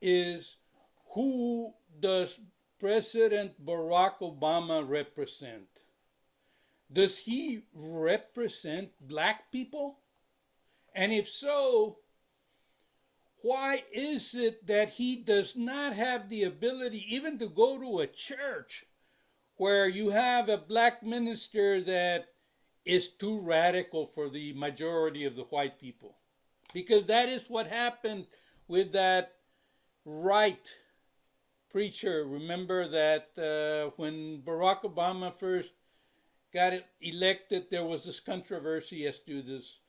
is, who does President Barack Obama represent? Does he represent black people? And if so, why is it that he does not have the ability even to go to a church where you have a black minister that is too radical for the majority of the white people? Because that is what happened with that right preacher. Remember that when Barack Obama first got elected, there was this controversy as to this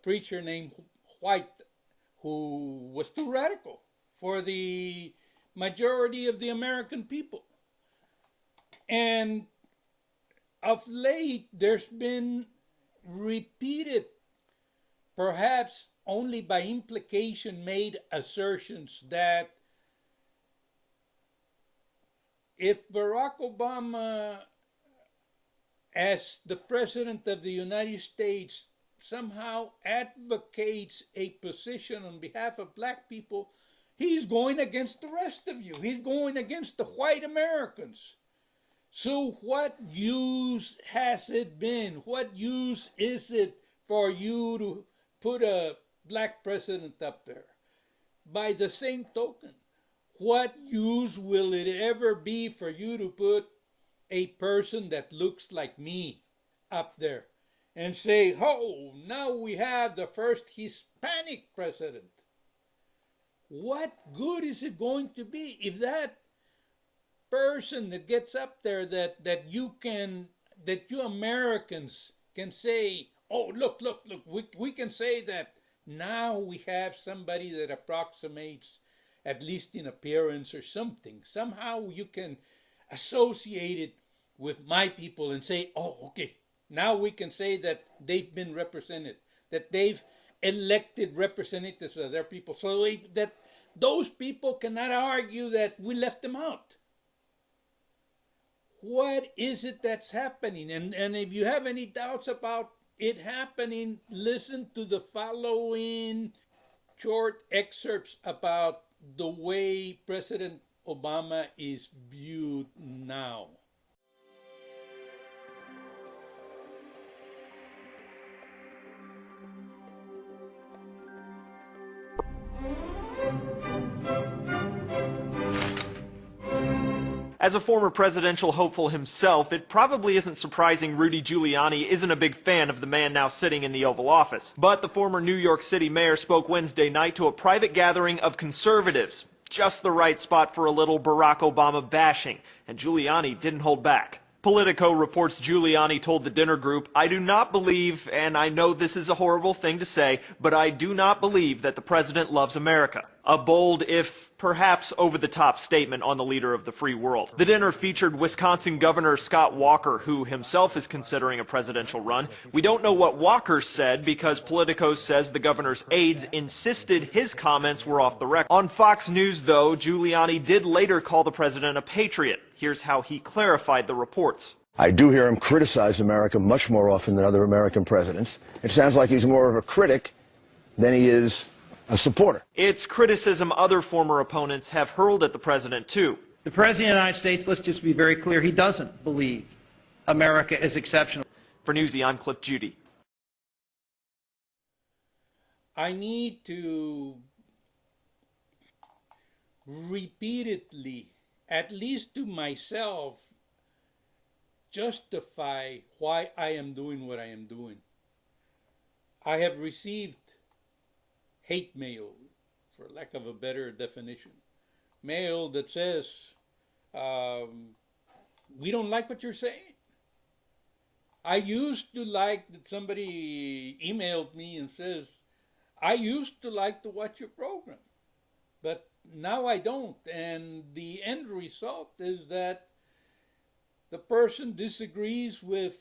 preacher named White, who was too radical for the majority of the American people. And of late, there's been repeated, perhaps only by implication, made assertions that if Barack Obama, as the President of the United States, somehow advocates a position on behalf of black people, he's going against the rest of you. He's going against the white Americans. So what use has it been? What use is it for you to put a black president up there? By the same token, what use will it ever be for you to put a person that looks like me up there and say, oh, now we have the first Hispanic president? What good is it going to be if that person that gets up there that you Americans can say, oh, look, we can say that now we have somebody that approximates, at least in appearance or something. Somehow you can associate it with my people and say, oh, okay, now we can say that they've been represented, that they've elected representatives of their people, so that those people cannot argue that we left them out. What is it that's happening? And if you have any doubts about it happening, listen to the following short excerpts about the way President Obama is viewed now. As a former presidential hopeful himself, it probably isn't surprising Rudy Giuliani isn't a big fan of the man now sitting in the Oval Office. But the former New York City mayor spoke Wednesday night to a private gathering of conservatives. Just the right spot for a little Barack Obama bashing, and Giuliani didn't hold back. Politico reports Giuliani told the dinner group, I do not believe, and I know this is a horrible thing to say, but I do not believe that the president loves America. A bold, if perhaps over-the-top statement on the leader of the free world. The dinner featured Wisconsin Governor Scott Walker, who himself is considering a presidential run. We don't know what Walker said because Politico says the governor's aides insisted his comments were off the record. On Fox News, though, Giuliani did later call the president a patriot. Here's how he clarified the reports. I do hear him criticize America much more often than other American presidents. It sounds like he's more of a critic than he is a supporter. It's criticism other former opponents have hurled at the president, too. The President of the United States, let's just be very clear, he doesn't believe America is exceptional. For Newsy, I'm Cliff Judy. I need to repeatedly, at least to myself, justify why I am doing what I am doing. I have received hate mail, for lack of a better definition. Mail that says, we don't like what you're saying. I used to like that somebody emailed me and says, I used to like to watch your program, but now I don't. And the end result is that the person disagrees with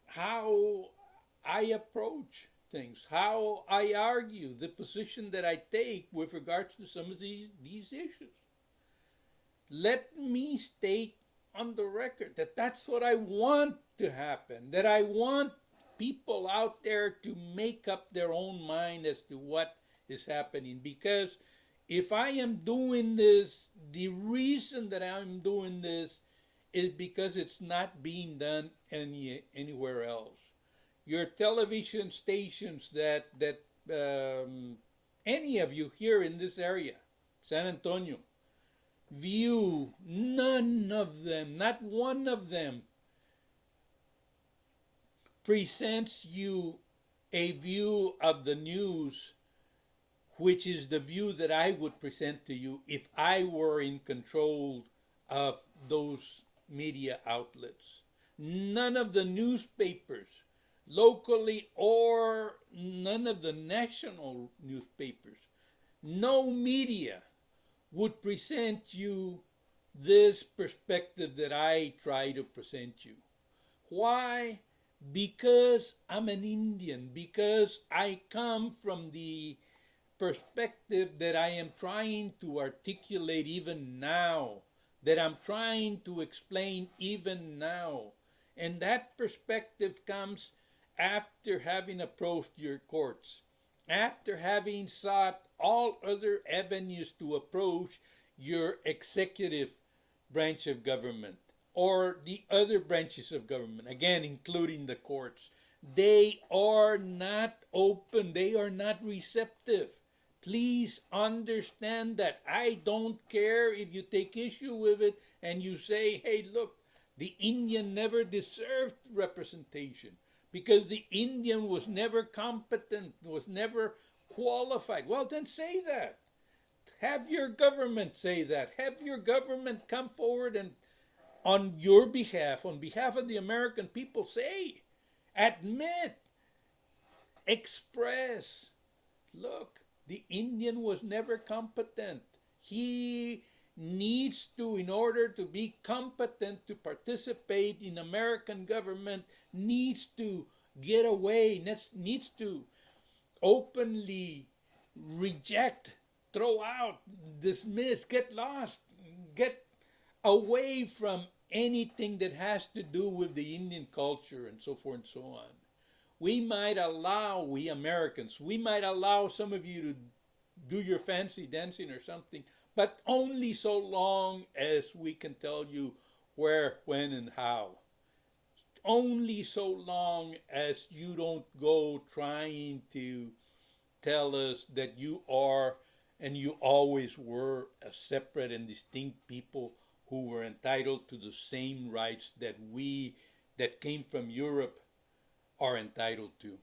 how I approach things, how I argue, the position that I take with regards to some of these issues. Let me state on the record that that's what I want to happen, that I want people out there to make up their own mind as to what is happening, because if I am doing this, the reason that I'm doing this is because it's not being done anywhere else. Your television stations that any of you here in this area, San Antonio, view, none of them, not one of them, presents you a view of the news which is the view that I would present to you if I were in control of those media outlets. None of the newspapers, locally or none of the national newspapers, no media would present you this perspective that I try to present you. Why? Because I'm an Indian, because I come from the perspective that I am trying to articulate even now, that I'm trying to explain even now. And that perspective comes after having approached your courts, after having sought all other avenues to approach your executive branch of government or the other branches of government, again, including the courts. They are not open, they are not receptive. Please understand that. I don't care if you take issue with it and you say, hey, look, the Indian never deserved representation because the Indian was never competent, was never qualified. Well, then say that. Have your government say that. Have your government come forward and on your behalf, on behalf of the American people, say, admit, express, look, the Indian was never competent. He needs to, in order to be competent to participate in American government, needs to get away, needs to openly reject, throw out, dismiss, get lost, get away from anything that has to do with the Indian culture and so forth and so on. We might allow, we Americans, we might allow some of you to do your fancy dancing or something, but only so long as we can tell you where, when, and how. Only so long as you don't go trying to tell us that you are and you always were a separate and distinct people who were entitled to the same rights that we that came from Europe are entitled to.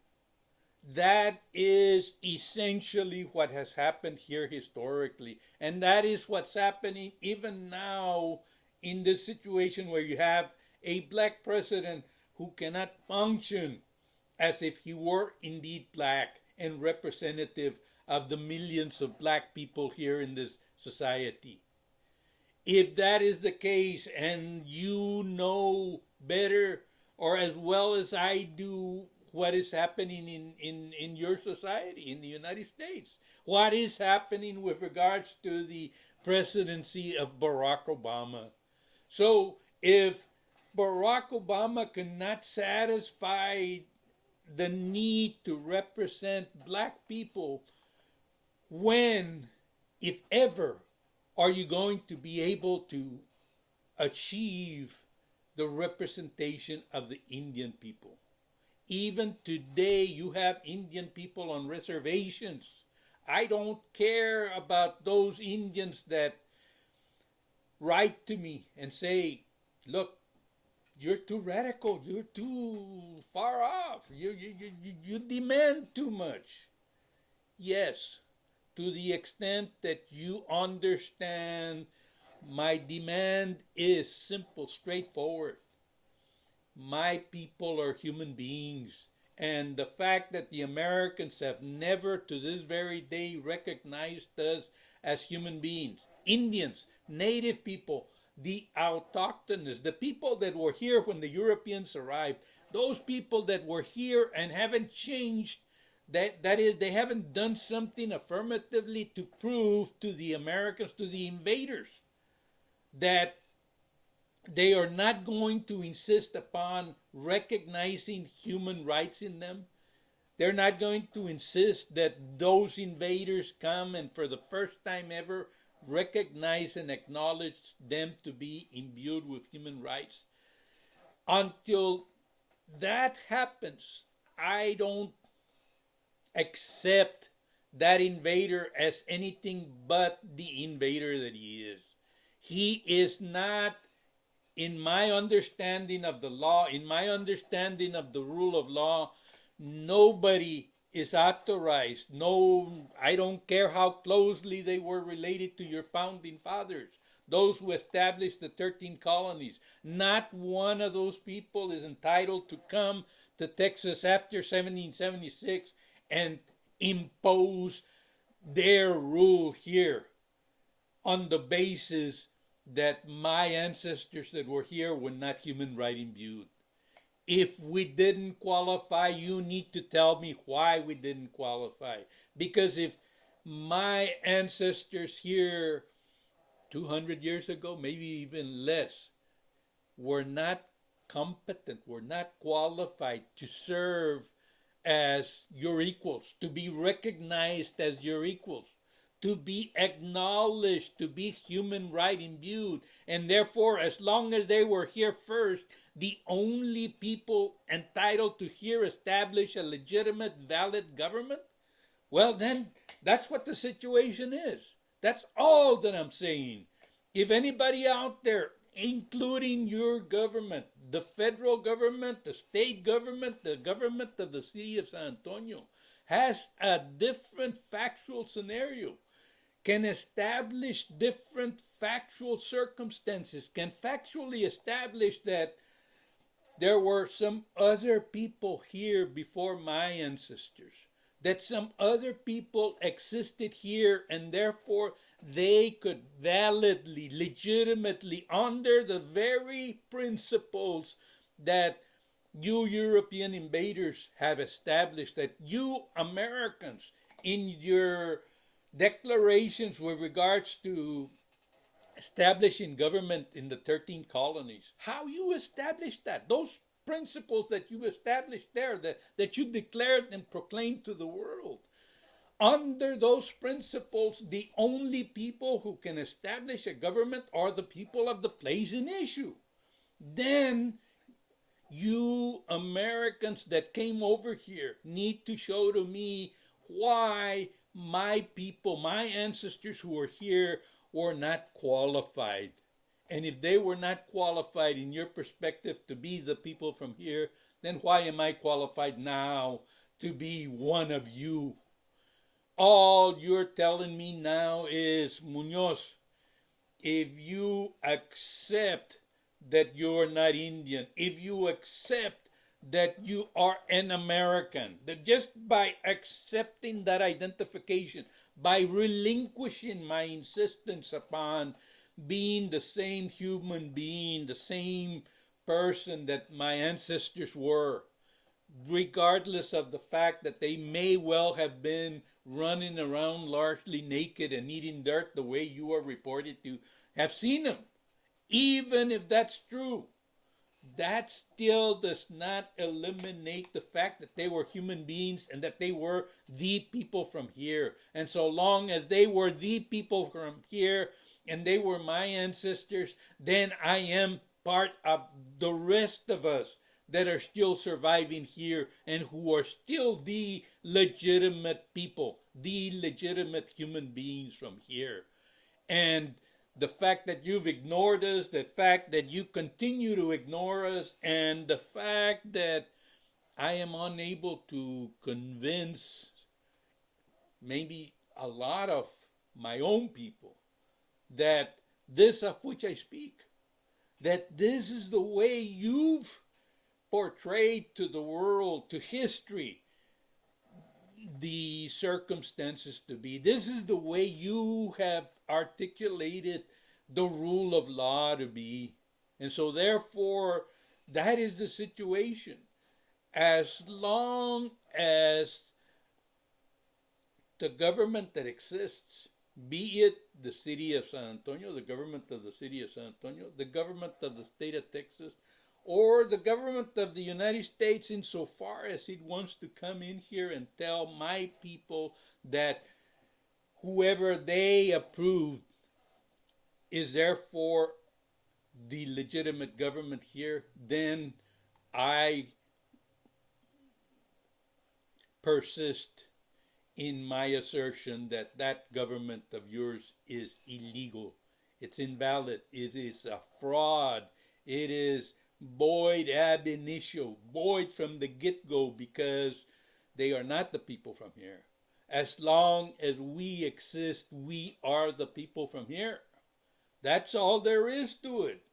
That is essentially what has happened here historically. And that is what's happening even now in this situation where you have a black president who cannot function as if he were indeed black and representative of the millions of black people here in this society. If that is the case and you know better or as well as I do what is happening in your society, in the United States, what is happening with regards to the presidency of Barack Obama. So if Barack Obama cannot satisfy the need to represent black people, when, if ever, are you going to be able to achieve the representation of the Indian people? Even today, you have Indian people on reservations. I don't care about those Indians that write to me and say, look, you're too radical, you're too far off, you demand too much. Yes, to the extent that you understand my demand is simple, straightforward. My people are human beings. And the fact that the Americans have never to this very day recognized us as human beings, Indians, native people, the autochthonous, the people that were here when the Europeans arrived, those people that were here and haven't changed, that is, they haven't done something affirmatively to prove to the Americans, to the invaders, that they are not going to insist upon recognizing human rights in them. They're not going to insist that those invaders come and for the first time ever recognize and acknowledge them to be imbued with human rights. Until that happens, I don't accept that invader as anything but the invader that he is. He is not, in my understanding of the law, in my understanding of the rule of law, nobody is authorized. No, I don't care how closely they were related to your founding fathers, those who established the 13 colonies. Not one of those people is entitled to come to Texas after 1776 and impose their rule here on the basis that my ancestors that were here were not human right imbued. If we didn't qualify, you need to tell me why we didn't qualify. Because if my ancestors here 200 years ago, maybe even less, were not competent, were not qualified to serve as your equals, to be recognized as your equals, to be acknowledged, to be human right imbued, and therefore, as long as they were here first, the only people entitled to here establish a legitimate, valid government, well, then that's what the situation is. That's all that I'm saying. If anybody out there, including your government, the federal government, the state government, the government of the city of San Antonio, has a different factual scenario, can establish different factual circumstances, can factually establish that there were some other people here before my ancestors, that some other people existed here, and therefore they could validly, legitimately, under the very principles that you European invaders have established, that you Americans in your declarations with regards to establishing government in the 13 colonies, how you established that, those principles that you established there, that you declared and proclaimed to the world. Under those principles, the only people who can establish a government are the people of the place in issue. Then you Americans that came over here need to show to me why my people, my ancestors who were here, were not qualified. And if they were not qualified in your perspective to be the people from here, then why am I qualified now to be one of you? All you're telling me now is, Munoz, if you accept that you're not Indian, if you accept that you are an American, that just by accepting that identification, by relinquishing my insistence upon being the same human being, the same person that my ancestors were, regardless of the fact that they may well have been running around largely naked and eating dirt the way you are reported to have seen them. Even if that's true, that still does not eliminate the fact that they were human beings and that they were the people from here. And so long as they were the people from here and they were my ancestors, then I am part of the rest of us that are still surviving here and who are still the legitimate people, the legitimate human beings from here. And the fact that you've ignored us, the fact that you continue to ignore us, and the fact that I am unable to convince maybe a lot of my own people that this of which I speak, that this is the way you've portrayed to the world, to history, the circumstances to be. This is the way you have articulated the rule of law to be. And so therefore, that is the situation. As long as the government that exists, be it the city of San Antonio, the government of the city of San Antonio, the government of the state of Texas, or the government of the United States insofar as it wants to come in here and tell my people that whoever they approved is therefore the legitimate government here, then I persist in my assertion that that government of yours is illegal. It's invalid. It is a fraud. It is void ab initio, void from the get-go, because they are not the people from here. As long as we exist, we are the people from here. That's all there is to it.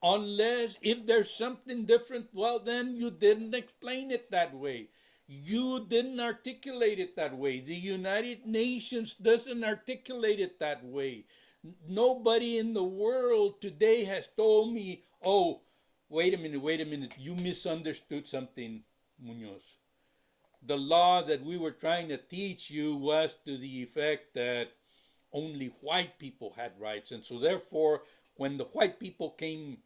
Unless, if there's something different, well, then you didn't explain it that way. You didn't articulate it that way. The United Nations doesn't articulate it that way. Nobody in the world today has told me, oh, wait a minute, you misunderstood something, Munoz. The law that we were trying to teach you was to the effect that only white people had rights. And so therefore, when the white people came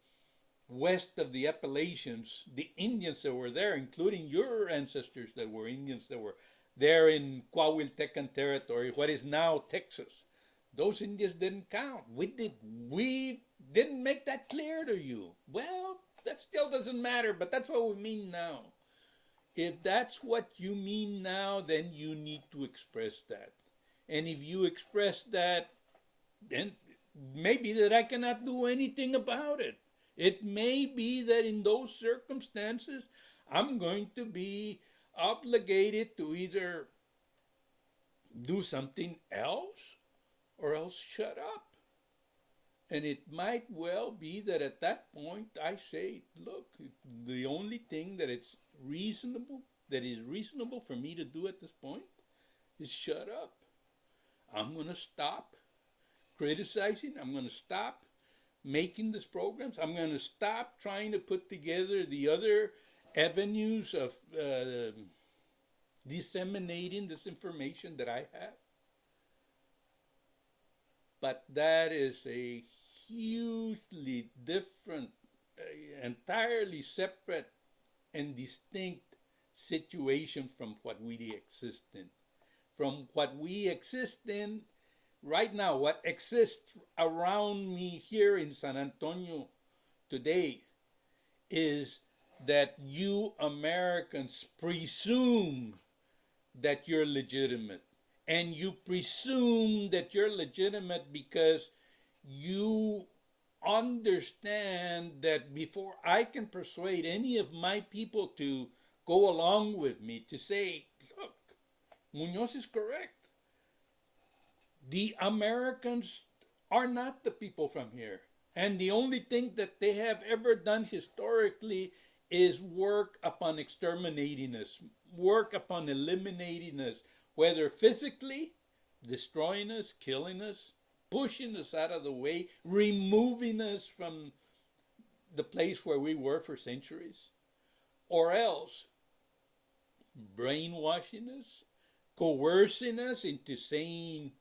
west of the Appalachians, the Indians that were there, including your ancestors that were Indians that were there in Coahuiltecan territory, what is now Texas, those Indians didn't count. We didn't make that clear to you. Well, that still doesn't matter, but that's what we mean now. If that's what you mean now, then you need to express that. And if you express that, then maybe that I cannot do anything about it. It may be that in those circumstances, I'm going to be obligated to either do something else or else shut up. And it might well be that at that point I say, look, the only thing that is reasonable for me to do at this point is shut up. I'm going to stop criticizing. I'm going to stop making these programs. I'm going to stop trying to put together the other avenues of disseminating this information that I have. But that is a hugely different, entirely separate and distinct situation from what we exist in. From what we exist in right now, what exists around me here in San Antonio today is that you Americans presume that you're legitimate. And you presume that you're legitimate because you understand that before I can persuade any of my people to go along with me, to say, look, Munoz is correct. The Americans are not the people from here. And the only thing that they have ever done historically is work upon exterminating us, work upon eliminating us, whether physically, destroying us, killing us, pushing us out of the way, removing us from the place where we were for centuries, or else brainwashing us, coercing us into saying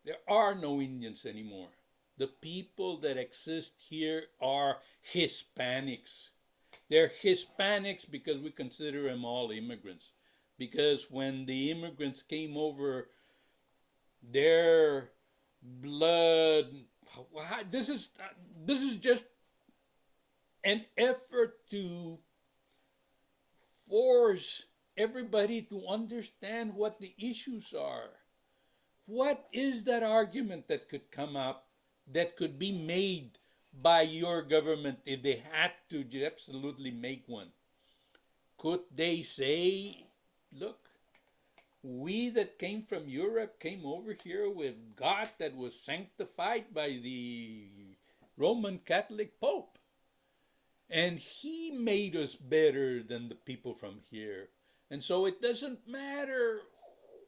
there are no Indians anymore. The people that exist here are Hispanics. They're Hispanics because we consider them all immigrants. Because when the immigrants came over, their blood, this is just an effort to force everybody to understand what the issues are. What is that argument that could come up, that could be made by your government if they had to absolutely make one? Could they say, look, we that came from Europe came over here with God that was sanctified by the Roman Catholic Pope, and he made us better than the people from here. And so it doesn't matter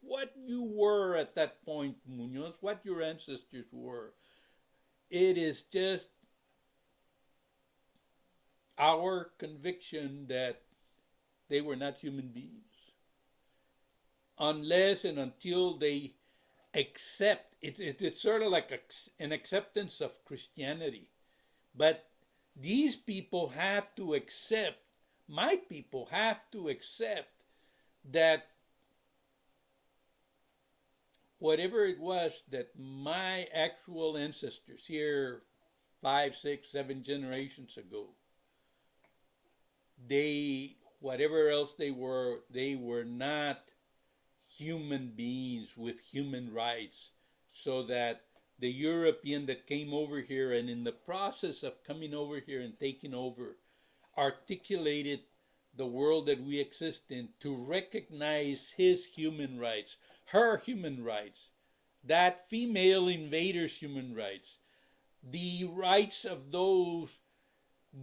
what you were at that point, Munoz, what your ancestors were. It is just our conviction that they were not human beings. Unless and until they accept, it's sort of like an acceptance of Christianity. But these people have to accept, my people have to accept that whatever it was that my actual ancestors here 5, 6, 7 generations ago, they, whatever else they were not human beings with human rights, so that the European that came over here and in the process of coming over here and taking over articulated the world that we exist in to recognize his human rights, her human rights, that female invader's human rights, the rights of those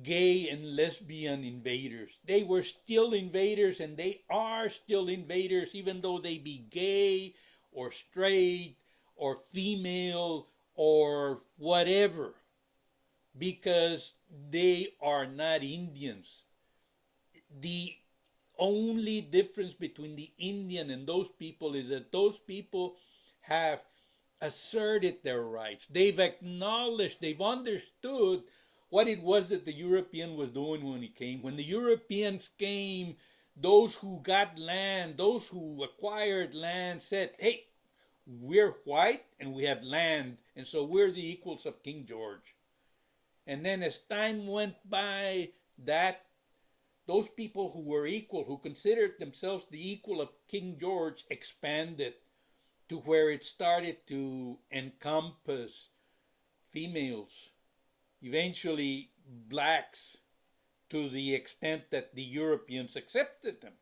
gay and lesbian invaders. They were still invaders and they are still invaders, even though they be gay or straight or female or whatever, because they are not Indians. The only difference between the Indian and those people is that those people have asserted their rights. They've acknowledged, they've understood what it was that the European was doing when he came. When the Europeans came, those who got land, those who acquired land said, hey, we're white and we have land, and so we're the equals of King George. And then as time went by, that those people who were equal, who considered themselves the equal of King George, expanded to where it started to encompass females, eventually blacks, to the extent that the Europeans accepted them,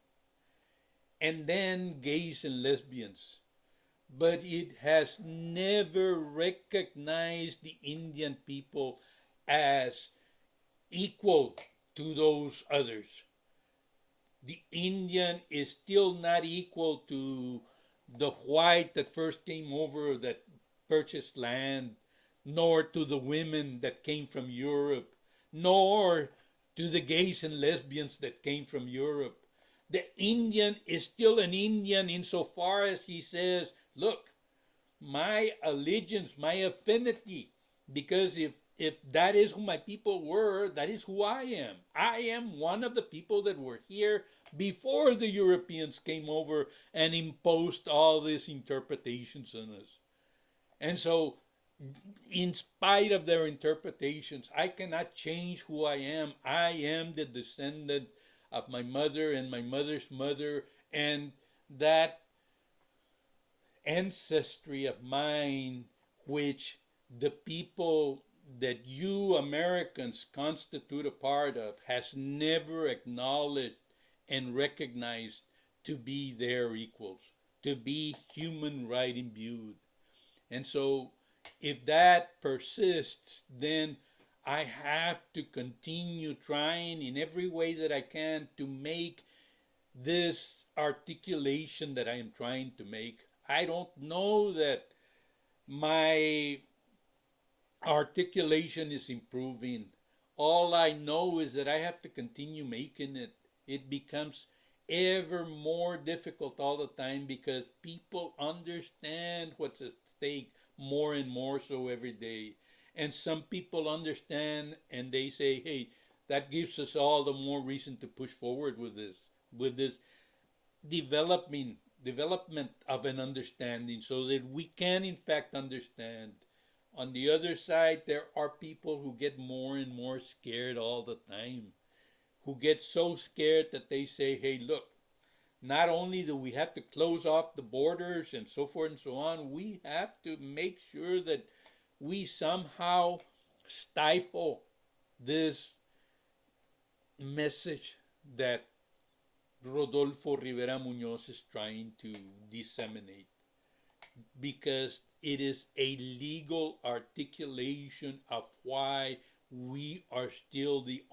and then gays and lesbians. But it has never recognized the Indian people as equal to those others. The Indian is still not equal to the white that first came over that purchased land, nor to the women that came from Europe, nor to the gays and lesbians that came from Europe. The Indian is still an Indian insofar as he says, look, my allegiance, my affinity, because if that is who my people were, that is who I am. I am one of the people that were here before the Europeans came over and imposed all these interpretations on us. And so, in spite of their interpretations, I cannot change who I am. I am the descendant of my mother and my mother's mother, and that ancestry of mine, which the people that you Americans constitute a part of, has never acknowledged and recognized to be their equals, to be human right imbued. And so if that persists, then I have to continue trying in every way that I can to make this articulation that I am trying to make. I don't know that my articulation is improving. All I know is that I have to continue making it. It becomes ever more difficult all the time because people understand what's at stake more and more so every day. And some people understand and they say, hey, that gives us all the more reason to push forward with this development of an understanding so that we can in fact understand. On the other side, there are people who get more and more scared all the time, who get so scared that they say, hey, look, not only do we have to close off the borders and so forth and so on, we have to make sure that we somehow stifle this message that Rodolfo Rivera Munoz is trying to disseminate, because it is a legal articulation of why we are still the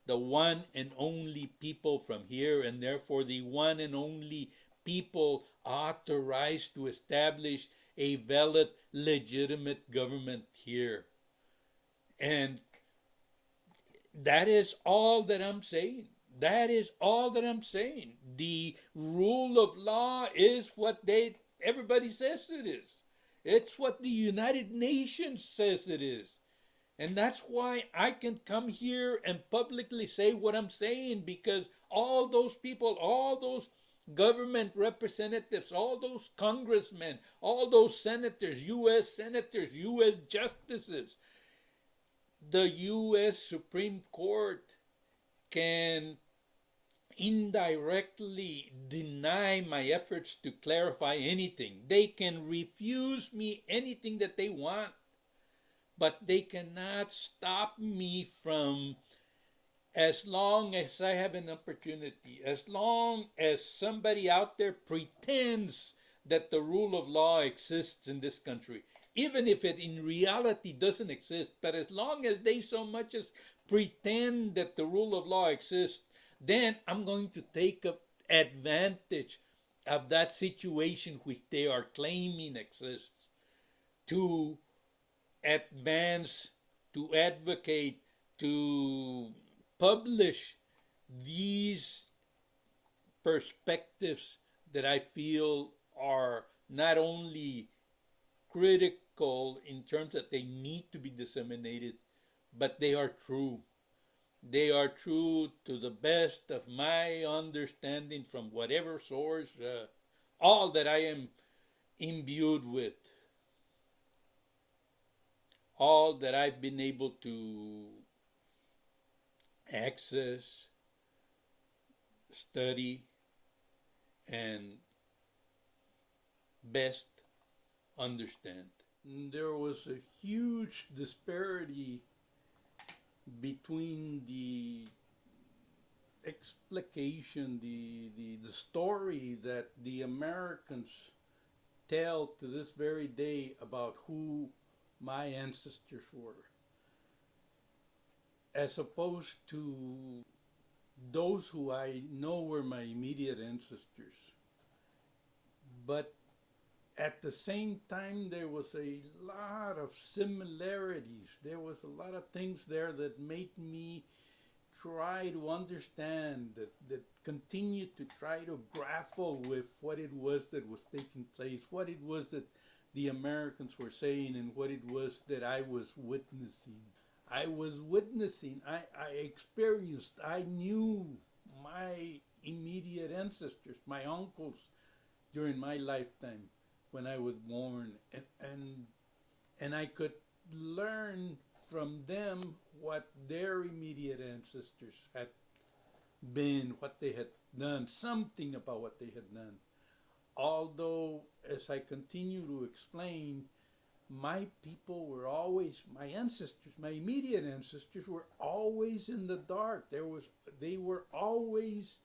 one and only people from here, and therefore the one and only people authorized to establish a valid, legitimate government here. And that is all that I'm saying. That is all that I'm saying. The rule of law is what everybody says it is. It's what the United Nations says it is. And that's why I can come here and publicly say what I'm saying, because all those people, all those government representatives, all those congressmen, all those senators, U.S. justices, the U.S. Supreme Court can indirectly deny my efforts to clarify anything. They can refuse me anything that they want, but they cannot stop me from, as long as I have an opportunity, as long as somebody out there pretends that the rule of law exists in this country, even if it in reality doesn't exist, but as long as they so much as pretend that the rule of law exists, then I'm going to take advantage of that situation which they are claiming exists to advance, to advocate, to publish these perspectives that I feel are not only critical in terms that they need to be disseminated, but they are true. They are true to the best of my understanding from whatever source, all that I am imbued with, all that I've been able to access, study, and best understand. There was a huge disparity between the explication, the story that the Americans tell to this very day about who my ancestors were, as opposed to those who I know were my immediate ancestors. But at the same time, there was a lot of similarities. There was a lot of things there that made me try to understand, that continue to try to grapple with what it was that was taking place, what it was that the Americans were saying, and what it was that I was witnessing. I experienced, I knew my immediate ancestors, my uncles, during my lifetime when I was born, and I could learn from them what their immediate ancestors had been, what they had done, something about what they had done. Although, as I continue to explain, my people were always, my ancestors, my immediate ancestors were always in the dark. They were always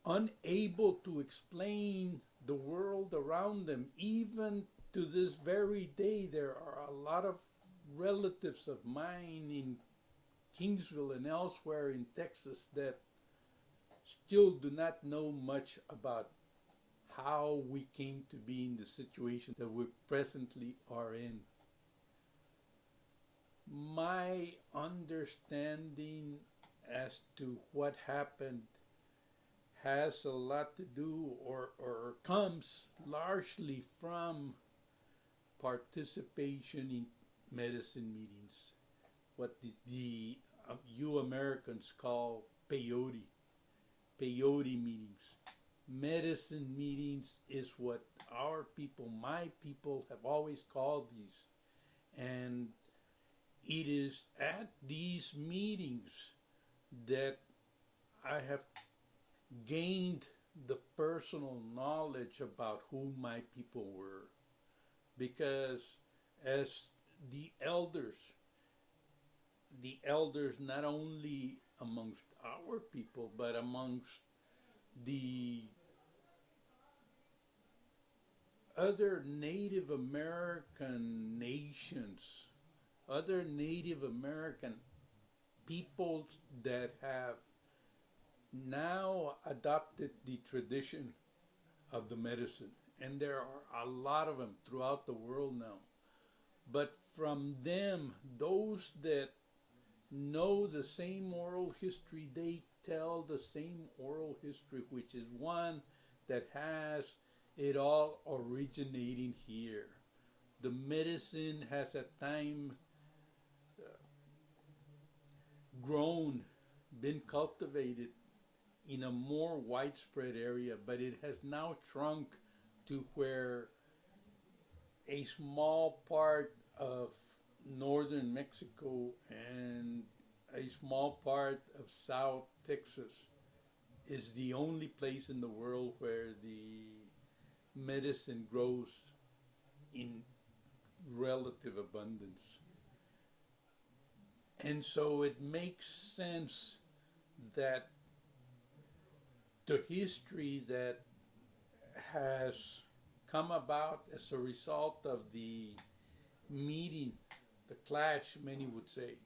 unable to explain the world around them. Even to this very day, there are a lot of relatives of mine in Kingsville and elsewhere in Texas that still do not know much about how we came to be in the situation that we presently are in. My understanding as to what happened has a lot to do, or comes largely from participation in medicine meetings, what you Americans call peyote meetings. Medicine meetings is what our people, my people, have always called these. And it is at these meetings that I have gained the personal knowledge about who my people were. Because as the elders not only amongst our people, but amongst the other Native American nations, other Native American peoples that have now adopted the tradition of the medicine. And there are a lot of them throughout the world now. But from them, those that know the same oral history, they tell the same oral history, which is one that has it all originating here. The medicine has at time grown, been cultivated in a more widespread area, but it has now shrunk to where a small part of northern Mexico and a small part of South Texas is the only place in the world where the medicine grows in relative abundance. And so it makes sense that the history that has come about as a result of the meeting, the clash, many would say,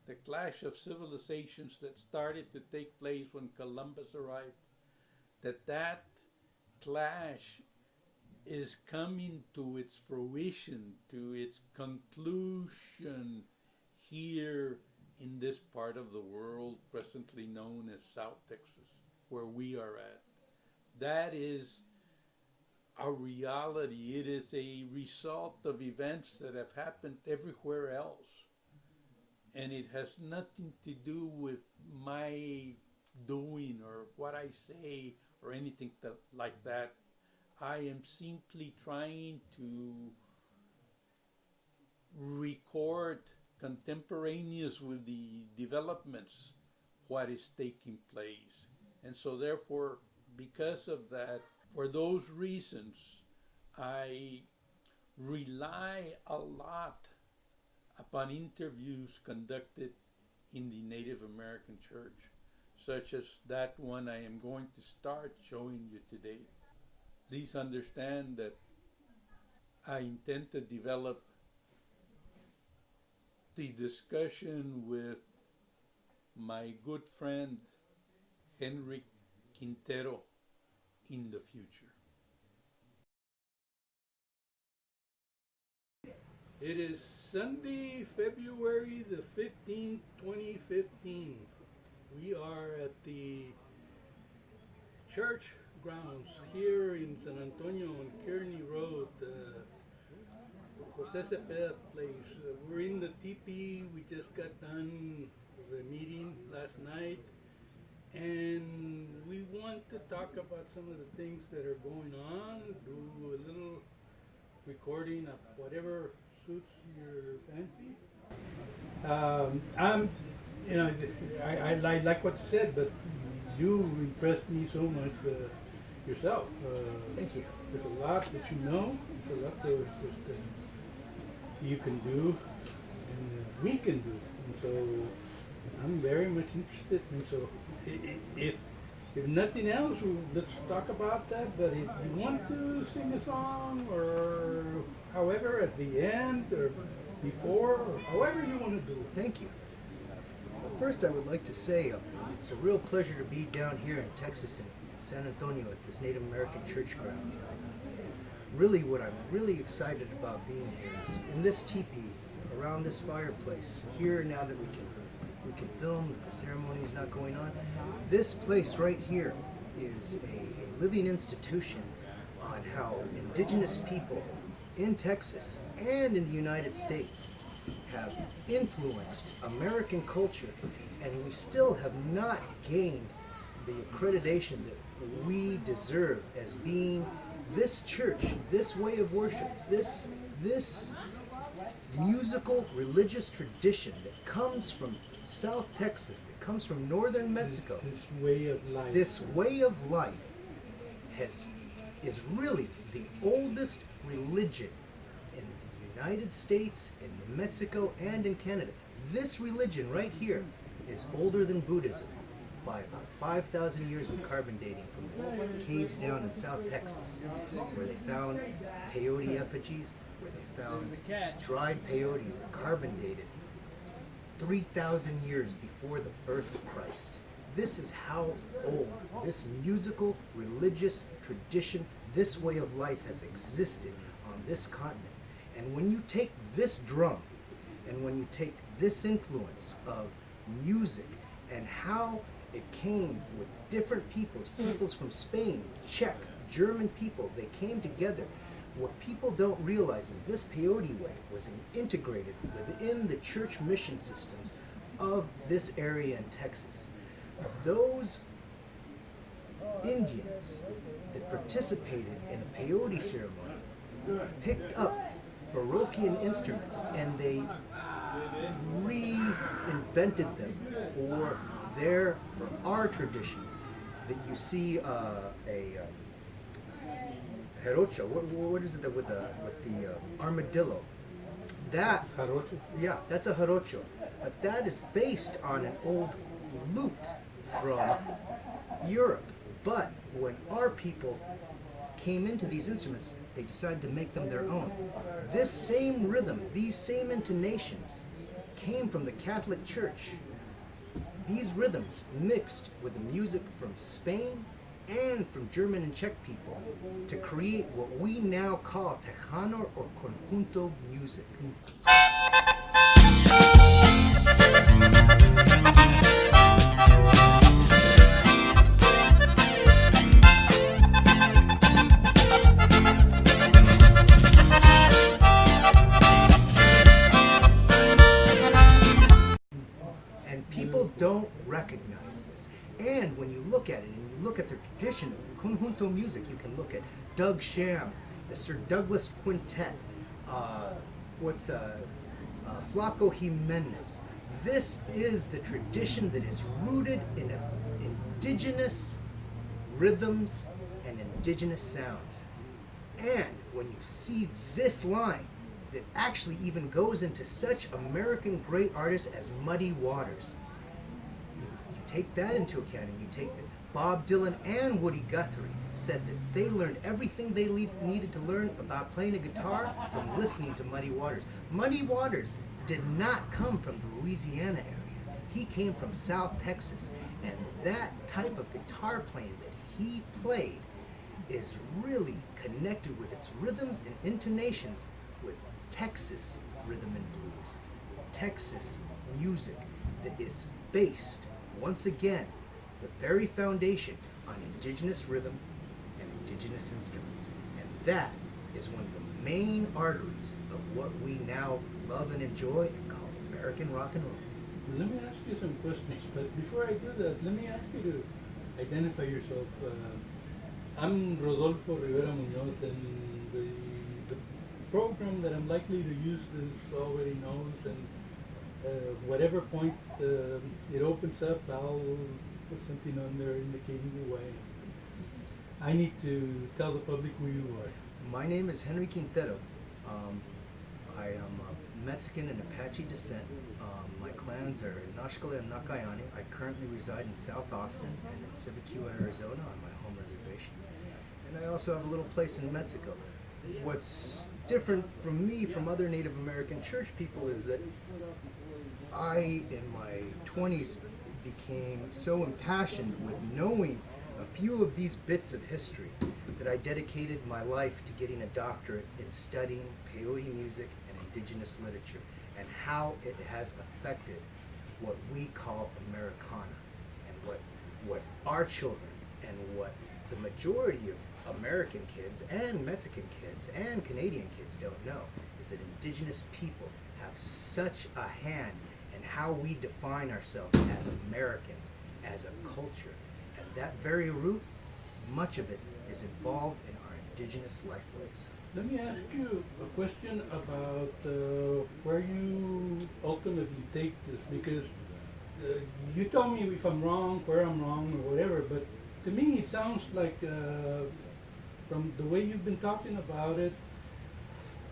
the clash of civilizations that started to take place when Columbus arrived, that clash is coming to its fruition, to its conclusion here in this part of the world presently known as South Texas, where we are at. That is a reality. It is a result of events that have happened everywhere else. And it has nothing to do with my doing or what I say or anything like that. I am simply trying to record contemporaneous with the developments what is taking place. And so therefore, because of that, for those reasons, I rely a lot upon interviews conducted in the Native American Church, such as that one I am going to start showing you today. Please understand that I intend to develop the discussion with my good friend Henry Quintero in the future. It is Sunday, February the 15th, 2015. We are at the church grounds here in San Antonio on Kearney Road, Jose Cepeda place. We're in the teepee. We just got done the meeting last night, and we want to talk about some of the things that are going on, do a little recording of whatever suits your fancy. I like what you said, but you impressed me so much yourself. Thank you. There's a lot that you know. There's a lot that you can do, and we can do. And so I'm very much interested. And so if nothing else, let's talk about that. But if you want to sing a song, or however, at the end or before, or however you want to do it. Thank you. First, I would like to say it's a real pleasure to be down here in Texas, in San Antonio, at this Native American church grounds. Really, what I'm really excited about being here is in this teepee, around this fireplace, here now that we can film, the ceremony is not going on. This place right here is a living institution on how indigenous people in Texas and in the United States have influenced American culture, and we still have not gained the accreditation that we deserve as being this church, this way of worship, this musical religious tradition that comes from South Texas, that comes from northern Mexico. This way of life. This way of life is really the oldest religion in the United States, in Mexico, and in Canada. This religion right here is older than Buddhism by about 5,000 years with carbon dating from the caves down in South Texas, where they found peyote effigies, where they found dried peyotes that carbon dated 3,000 years before the birth of Christ. This is how old this musical, religious tradition, this way of life has existed on this continent. And when you take this drum, and when you take this influence of music, and how it came with different peoples from Spain, Czech, German people, they came together. What people don't realize is this peyote way was integrated within the church mission systems of this area in Texas, those Indians that participated in a peyote ceremony picked up Baroquean instruments and they reinvented them for our traditions. That you see a jarocho. What is it with the armadillo? That Jarocho? Yeah, that's a jarocho, but that is based on an old lute from Europe. But when our people came into these instruments, they decided to make them their own. This same rhythm, these same intonations, came from the Catholic Church. These rhythms mixed with the music from Spain and from German and Czech people to create what we now call Tejano or conjunto music. And people don't recognize this. And when you look at it, and you look at the tradition of conjunto music, you can look at Doug Sham, the Sir Douglas Quintet, Flaco Jimenez. This is the tradition that is rooted in indigenous rhythms and indigenous sounds. And when you see this line that actually even goes into such American great artists as Muddy Waters, you take that into account, and you take that Bob Dylan and Woody Guthrie said that they learned everything they needed to learn about playing a guitar from listening to Muddy Waters. Muddy Waters did not come from the Louisiana area. He came from South Texas, and that type of guitar playing that he played is really connected with its rhythms and intonations with Texas rhythm and blues, Texas music that is based, once again, the very foundation on indigenous rhythm and indigenous instruments. And that is one of the main arteries of what we now love and enjoy and call American rock and roll. Let me ask you some questions, but before I do that, let me ask you to identify yourself. I'm Rodolfo Rivera Munoz, and the program that I'm likely to use this already knows, and whatever point it opens up, I'll put something on there indicating the way. I need to tell the public who you are. My name is Henry Quintero. I am of Mexican and Apache descent. My clans are Nashkale and Nakayani. I currently reside in South Austin and in Civicua, Arizona on my home reservation. And I also have a little place in Mexico. What's different from me from other Native American church people is that I, in my 20s, became so impassioned with knowing a few of these bits of history that I dedicated my life to getting a doctorate in studying peyote music and indigenous literature and how it has affected what we call Americana, and what our children and what the majority of American kids and Mexican kids and Canadian kids don't know is that indigenous people have such a hand in how we define ourselves as Americans, as a culture. And that very root, much of it is involved in our indigenous lifeways. Let me ask you a question about where you ultimately take this, because you tell me if I'm wrong, where I'm wrong, or whatever, but to me it sounds like, from the way you've been talking about it,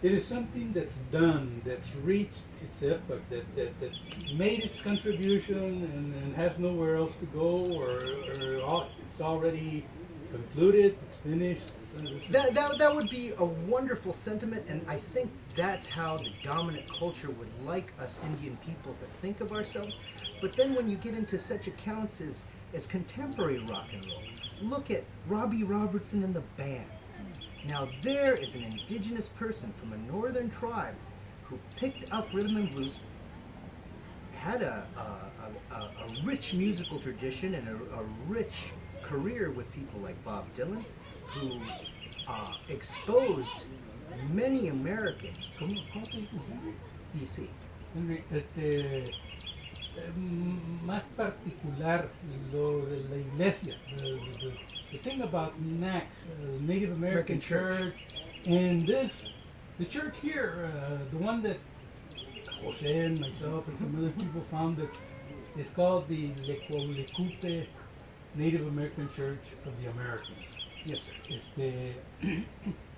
it is something that's done, that's reached its epoch, that made its contribution and has nowhere else to go, or it's already concluded, it's finished. That would be a wonderful sentiment, and I think that's how the dominant culture would like us Indian people to think of ourselves. But then when you get into such accounts as contemporary rock and roll, look at Robbie Robertson and the band. Now there is an indigenous person from a northern tribe who picked up rhythm and blues, had a rich musical tradition and a rich career with people like Bob Dylan, who exposed many Americans. ¿Cómo te dices? Y sí. Henry, más particular lo de la iglesia. The thing about NAC, Native American Church, and the church here, the one that Jose and myself and some other people founded, is called the Lecupe Native American Church of the Americas. Yes, sir.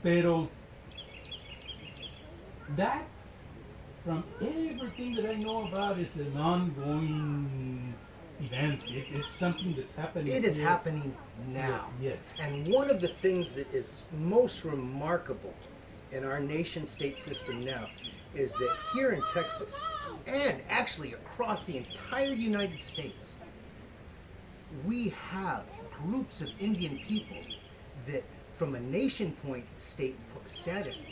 Pero that, from everything that I know about, is an ongoing event. It's something that's happening. It is here. happening now. Yes. And one of the things that is most remarkable in our nation-state system now is that here in Texas, and actually across the entire United States, we have groups of Indian people that, from a nation point state status,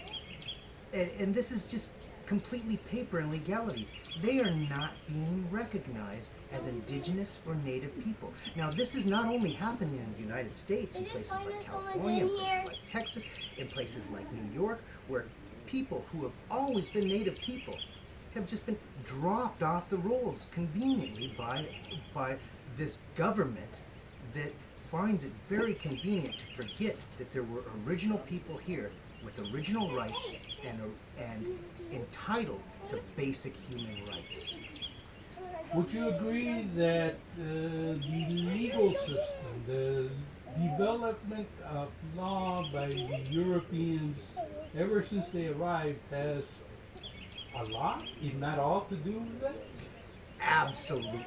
and this is just completely paper and legalities, they are not being recognized as indigenous or native people. Now, this is not only happening in the United States, in places like California, in places like Texas, in places like New York, where people who have always been native people have just been dropped off the rolls conveniently by this government that finds it very convenient to forget that there were original people here with original rights and entitled to basic human rights. Would you agree that the legal system, the development of law by the Europeans ever since they arrived, has a lot, if not all, to do with that? Absolutely.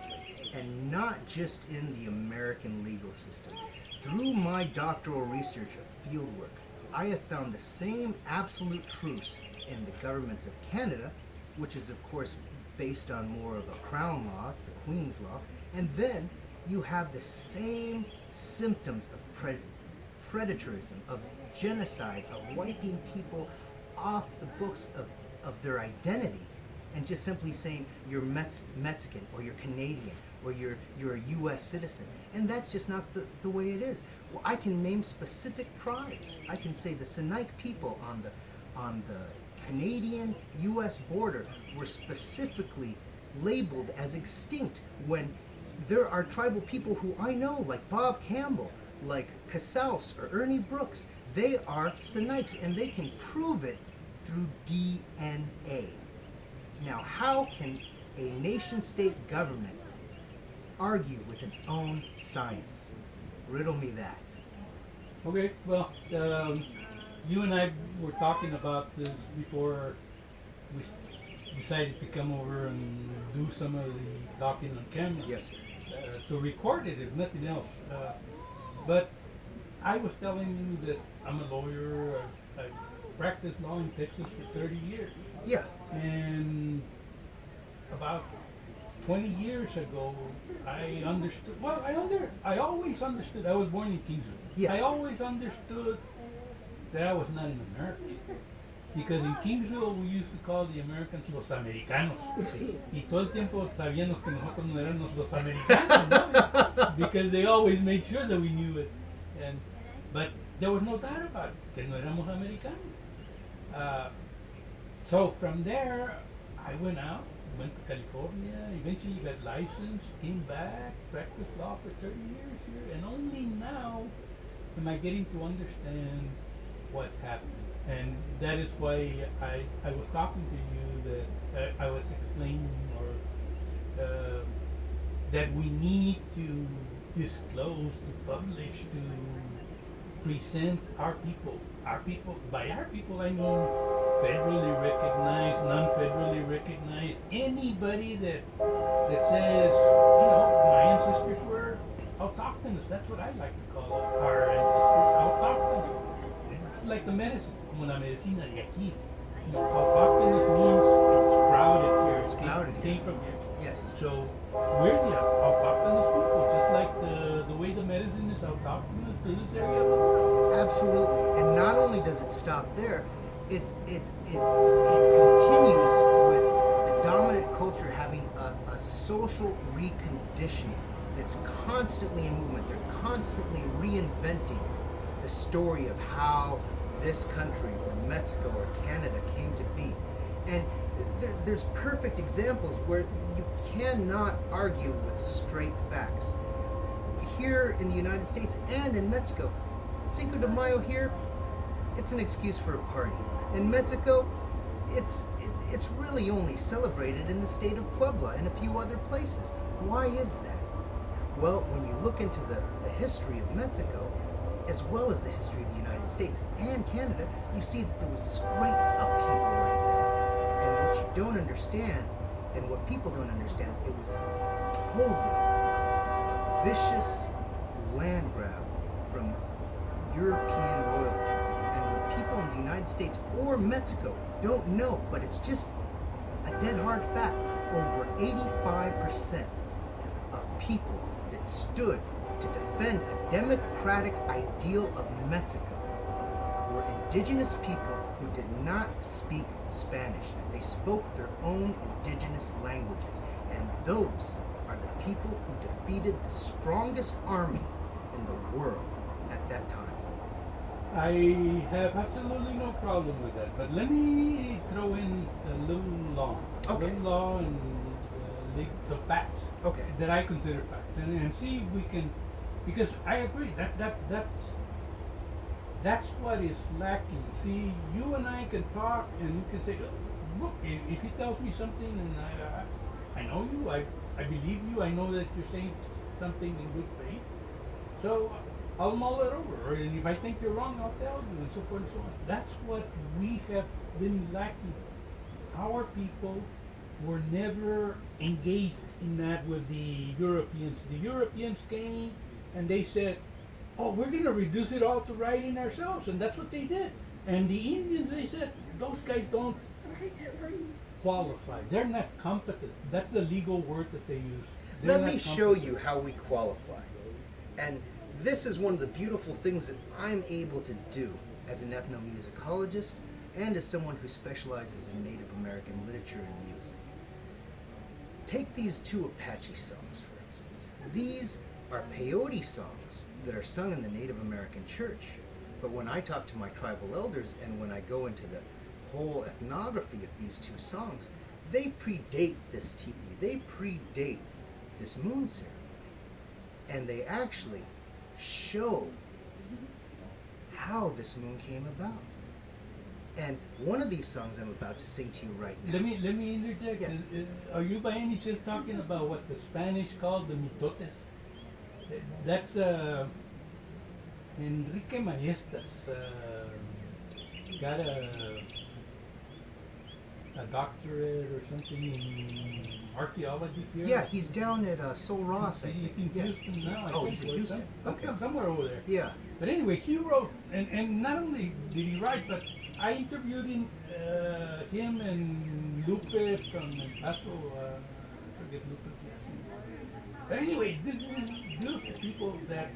And not just in the American legal system. Through my doctoral research of fieldwork, I have found the same absolute truths in the governments of Canada, which is of course based on more of a crown law, it's the Queen's Law, and then you have the same symptoms of predatorism, of genocide, of wiping people off the books of their identity, and just simply saying you're Mexican or you're Canadian or you're a U.S. citizen, and that's just not the way it is. Well, I can name specific tribes. I can say the Sinaic people on the Canadian-U.S. border were specifically labeled as extinct when there are tribal people who I know, like Bob Campbell, like Casals or Ernie Brooks. They are Sinaics, and they can prove it through DNA. Now, how can a nation-state government argue with its own science? Riddle me that. Okay, well, you and I were talking about this before we decided to come over and do some of the talking on camera. Yes, sir. To record it, if nothing else. But I was telling you that I'm a lawyer. I've practiced law in Texas for 30 years. Yeah. And about 20 years ago, I understood. Well, I always understood. I was born in Kingsville. Yes. I always understood that I was not an American. Because in Kingsville we used to call the Americans los Americanos. Sí. Y todo el tiempo sabíamos que nosotros no éramos los Americanos, ¿no? Because they always made sure that we knew it. But there was no doubt about it, que no éramos Americanos. So from there, I went out, went to California, eventually got licensed, came back, practiced law for 30 years here, and only now am I getting to understand what happened. And that is why I was talking to you, that I was explaining that we need to disclose, to publish, to present our people. Our people, by our people I mean federally recognized, non-federally recognized, anybody that says, you know, my ancestors were autochthonous. That's what I like to call our ancestors, autochthonous. It's like the medicine, como la medicina de aquí. You know, autochthonous means it's sprouted here. It's sprouted It came from here. Yes. So we're the autochthonous people, just like the way the medicine is autochthonous to this area of the world. Absolutely. And not only does it stop there, it continues with the dominant culture having a social reconditioning that's constantly in movement. They're constantly reinventing the story of how this country or Mexico or Canada came to be. And there's perfect examples where you cannot argue with straight facts. Here in the United States and in Mexico, Cinco de Mayo here, it's an excuse for a party. In Mexico, it's really only celebrated in the state of Puebla and a few other places. Why is that? Well, when you look into the history of Mexico, as well as the history of the United States and Canada, you see that there was this great upheaval right there. And what you don't understand, and what people don't understand, it was totally a vicious land grab from European royalty. And what people in the United States or Mexico don't know, but it's just a dead hard fact, over 85% of people that stood to defend a democratic ideal of Mexico were indigenous people who did not speak Spanish. They spoke their own indigenous languages, and those are the people who defeated the strongest army in the world at that time. I have absolutely no problem with that, but let me throw in a little law. Okay. A little law and some facts. Okay. That I consider facts, and see if we can, because I agree that's what is lacking. See, you and I can talk, and we can say, look, if he tells me something, and I know you, I believe you, I know that you're saying something in good faith, so I'll mull it over, and if I think you're wrong, I'll tell you, and so forth and so on. That's what we have been lacking. Our people were never engaged in that with the Europeans. The Europeans came and they said, oh, we're going to reduce it all to writing ourselves, and that's what they did. And the Indians, they said, those guys don't qualify. They're not competent. That's the legal word that they use. They're Let me not show competent. you how we qualify. And this is one of the beautiful things that I'm able to do as an ethnomusicologist and as someone who specializes in Native American literature and music. Take these two Apache songs, for instance. These are peyote songs that are sung in the Native American church. But when I talk to my tribal elders and when I go into the whole ethnography of these two songs, they predate this teepee. They predate this moon ceremony. And they actually show how this moon came about. And one of these songs I'm about to sing to you right now. Let me interject. Yes. Are you by any chance talking about what the Spanish called the mitotes? That's Enrique Maestas got a doctorate or something in archaeology here. Yeah, he's down at Sol Ross, I He's think. in Yeah. Houston now. I Oh, think, he's in or Houston. Okay. somewhere over there. Yeah. But anyway, he wrote, and not only did he write, but I interviewed him and Lupe from El Paso. I forget Lupe's last name. But anyway, this is beautiful people that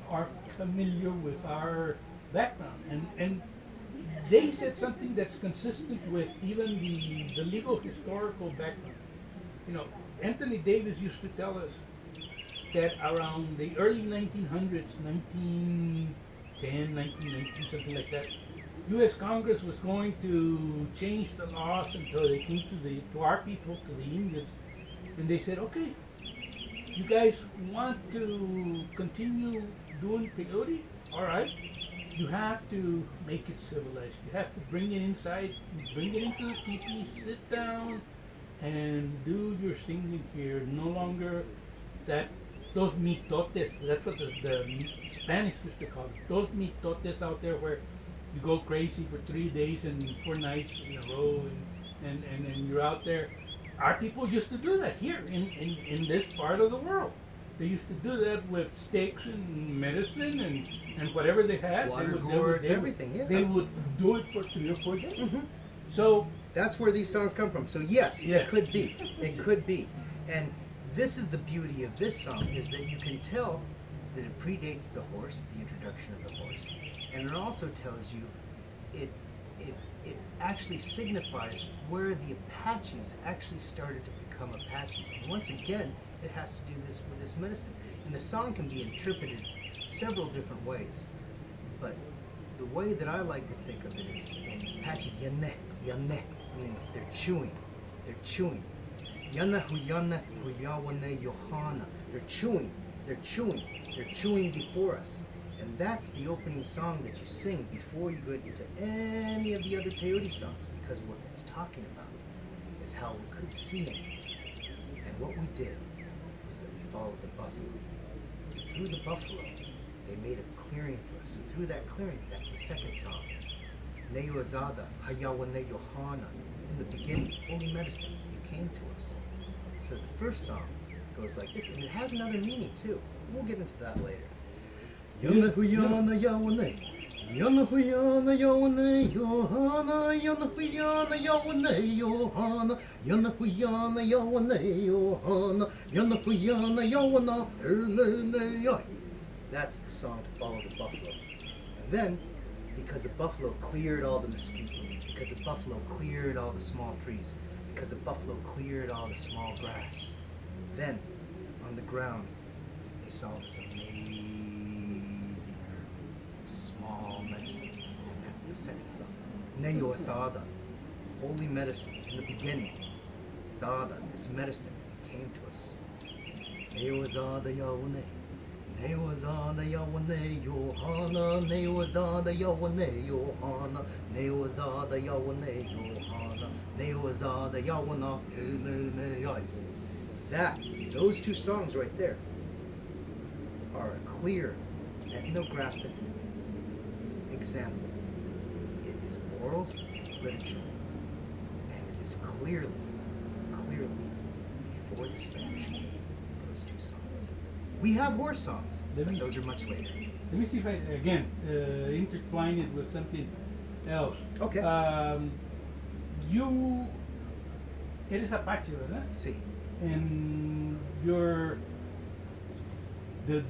are familiar with our background, and they said something that's consistent with even the legal historical background. You know, Anthony Davis used to tell us that around the early 1900s, 1910, 1919, something like that, U.S. Congress was going to change the laws until they came to our people, to the Indians, and they said, okay, you guys want to continue doing peyote? All right. You have to make it civilized. You have to bring it inside, bring it into the teepee, sit down, and do your singing here. No longer those mitotes, that's what the Spanish used to call it. Those mitotes out there where you go crazy for 3 days and 4 nights in a row, and you're out there. Our people used to do that here in this part of the world. They used to do that with sticks and medicine and whatever they had. Water gourds, everything, yeah. They would do it for 3 or 4 days. Mm-hmm. So That's where these songs come from. So yes, Yeah. it could be. It could be. And this is the beauty of this song, is that you can tell that it predates the horse, the introduction of the horse. And it also tells you it actually signifies where the Apaches actually started to become Apaches. And once again, it has to do this with this medicine. And the song can be interpreted several different ways. But the way that I like to think of it is in Apache, yane means they're chewing. They're chewing. Yana huyawane yohana. They're chewing. They're chewing. They're chewing before us. And that's the opening song that you sing before you go into any of the other peyote songs, because what it's talking about is how we could see anything. And what we did is that we followed the buffalo. And through the buffalo, they made a clearing for us. And through that clearing, that's the second song. Neyo Azada, Hayawane Yohana. In the beginning, holy medicine, you came to us. So the first song goes like this, and it has another meaning too. We'll get into that later. Yana huyana yawane, yana huyana yawane, Yohana, yana huyana yawane, Yohana, yana huyana yawane, Yohana, yana huyana yawana, elele. That's the song to follow the buffalo. And then, because the buffalo cleared all the mesquite, because the buffalo cleared all the small trees, because the buffalo cleared all the small grass, then on the ground they saw this amazing herb, small medicine, and that's the second song. Neyo Asada, holy medicine in the beginning. Zada, this medicine, it came to us. Neyo Azada Yawane. Neozada Yawane Yohana, Neozada Yawane Yohana, Neozada Yawane Yohana, Neozada Yawana. That, those two songs right there are a clear ethnographic example. It is oral literature, and it is clearly before the Spanish came, those two songs. We have horse songs, but those are much later. Let me see if I, again, intertwine it with something else. Okay. You, eres Apache, ¿verdad? Sí. And your, the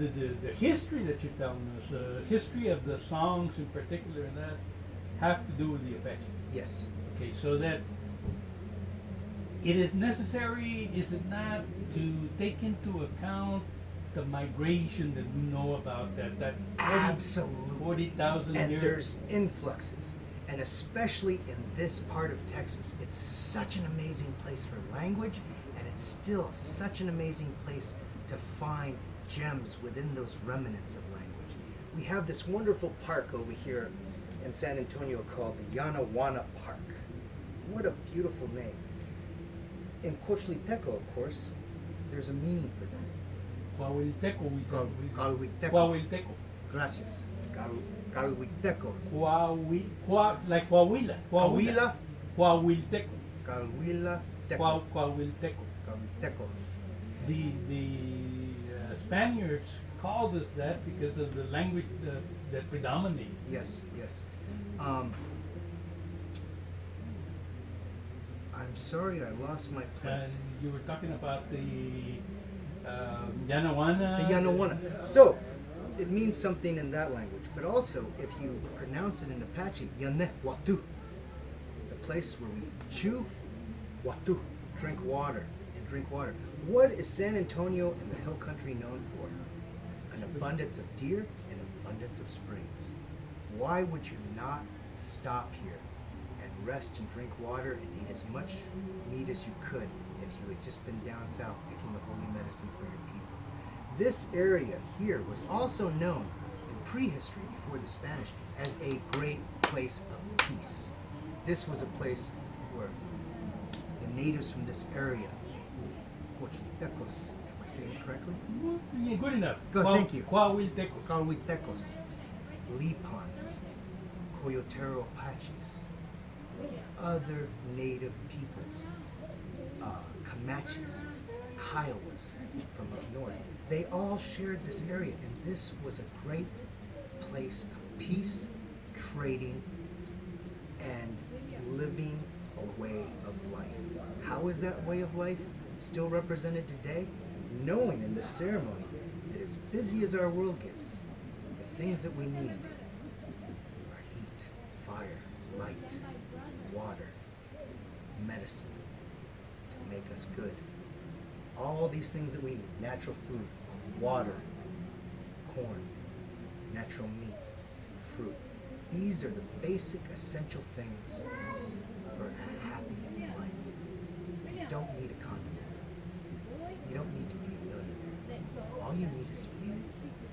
history that you're telling us, the history of the songs in particular and that, have to do with the Apache. Yes. Okay, so that it is necessary, is it not, to take into account the migration that we know about, that Absolutely. 40,000 And years. there's influxes, and especially in this part of Texas, it's such an amazing place for language, and it's still such an amazing place to find gems within those remnants of language. We have this wonderful park over here in San Antonio called the Yanawana Park. What a beautiful name. In Coahuilteco, of course, there's a meaning for that. Coahuilteco, we say. Coahuilteco. Coahuilteco. Gracias. Coahuilteco. Like Coahuila. Coahuila. Coahuilteco. Coahuila-teco. Coahuilteco. Coahuilteco. The Spaniards called us that because of the language that predominated. Yes, yes. I'm sorry, I lost my place. And you were talking about the Yanawana. The Yanawana. So, it means something in that language, but also if you pronounce it in Apache, Yane Watu, the place where we chew, Watu, drink water, and drink water. What is San Antonio and the hill country known for? An abundance of deer and abundance of springs. Why would you not stop here and rest and drink water and eat as much meat as you could if you had just been down south picking the holy medicine for your people? This area here was also known in prehistory before the Spanish as a great place of peace. This was a place where the natives from this area, Coahuiltecos, am I saying it correctly? Yeah, good enough. Good, thank you. Coahuilteco. Coahuiltecos, Lipans, Coyotero Apaches, other native peoples, Comanches, Kiowas from up north. They all shared this area, and this was a great place of peace, trading, and living a way of life. How is that way of life still represented today? Knowing in this ceremony that as busy as our world gets, the things that we need are heat, fire, light, water, medicine to make us good. All these things that we need, natural food, water, corn, natural meat, fruit. These are the basic essential things for a happy life. you need is to be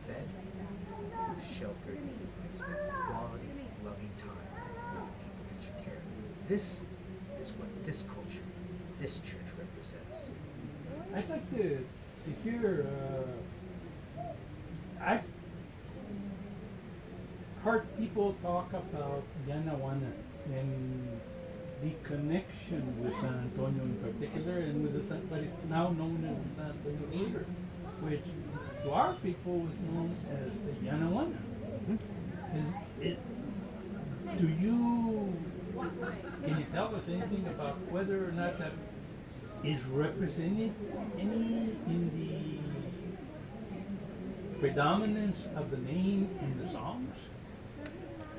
fed, sheltered, and spend quality, loving time with the people that you care. This is what this culture, this church represents. I'd like to hear, I've heard people talk about Yanawana and the connection with San Antonio in particular, and with what is now known as the San Antonio River, which to our people was known as the Yanawana. Can you tell us anything about whether or not that is represented any in the predominance of the name in the songs?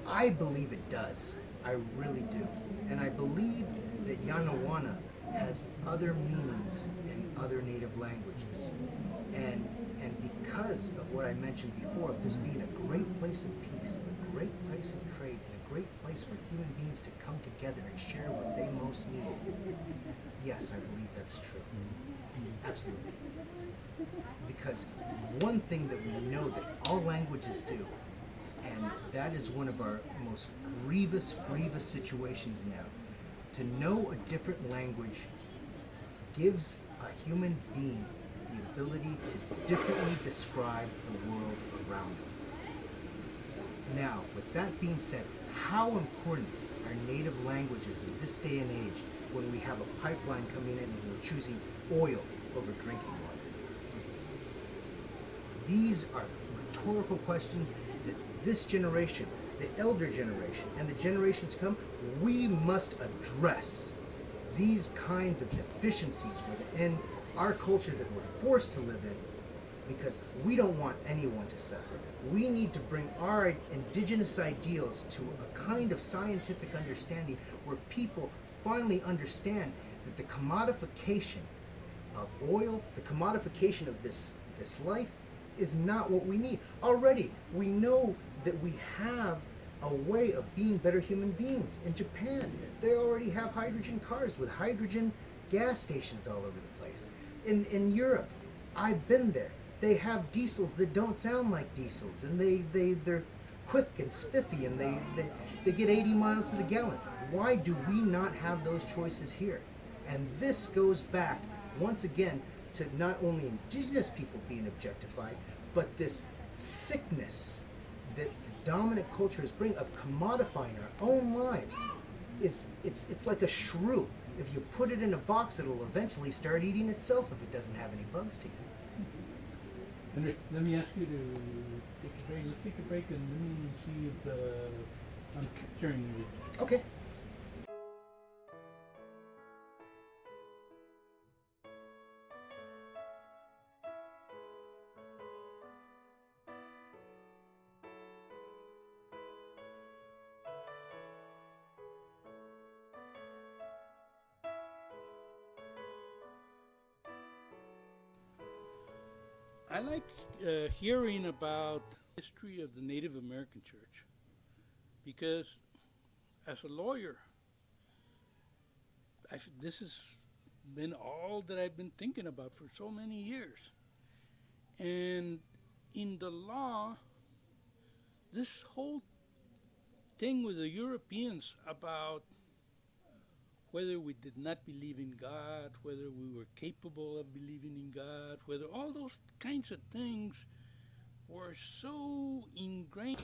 I believe it does. I really do. And I believe that Yanawana has other meanings in other native languages. And because of what I mentioned before, of this being a great place of peace, a great place of trade, and a great place for human beings to come together and share what they most need. Yes, I believe that's true. Absolutely. Because one thing that we know that all languages do, and that is one of our most grievous situations now, to know a different language gives a human being the ability to differently describe the world around them. Now, with that being said, how important are native languages in this day and age when we have a pipeline coming in and we're choosing oil over drinking water? These are rhetorical questions that this generation, the elder generation, and the generations to come, we must address these kinds of deficiencies within our culture that we're forced to live in, because we don't want anyone to suffer. We need to bring our indigenous ideals to a kind of scientific understanding where people finally understand that the commodification of oil, the commodification of this life, is not what we need. Already, we know that we have a way of being better human beings. In Japan, they already have hydrogen cars with hydrogen gas stations all over the place. In Europe, I've been there. They have diesels that don't sound like diesels, and they're quick and spiffy, and they get 80 miles to the gallon. Why do we not have those choices here? And this goes back, once again, to not only indigenous people being objectified, but this sickness that the dominant cultures bring of commodifying our own lives. It's like a shrew. If you put it in a box, it'll eventually start eating itself if it doesn't have any bugs to eat. Henry, let me ask you to take a break. Let's take a break and let me see if I'm capturing you. Okay. I like hearing about the history of the Native American Church, because as a lawyer, this has been all that I've been thinking about for so many years. And in the law, this whole thing with the Europeans about whether we did not believe in God, whether we were capable of believing in God, whether all those kinds of things were so ingrained.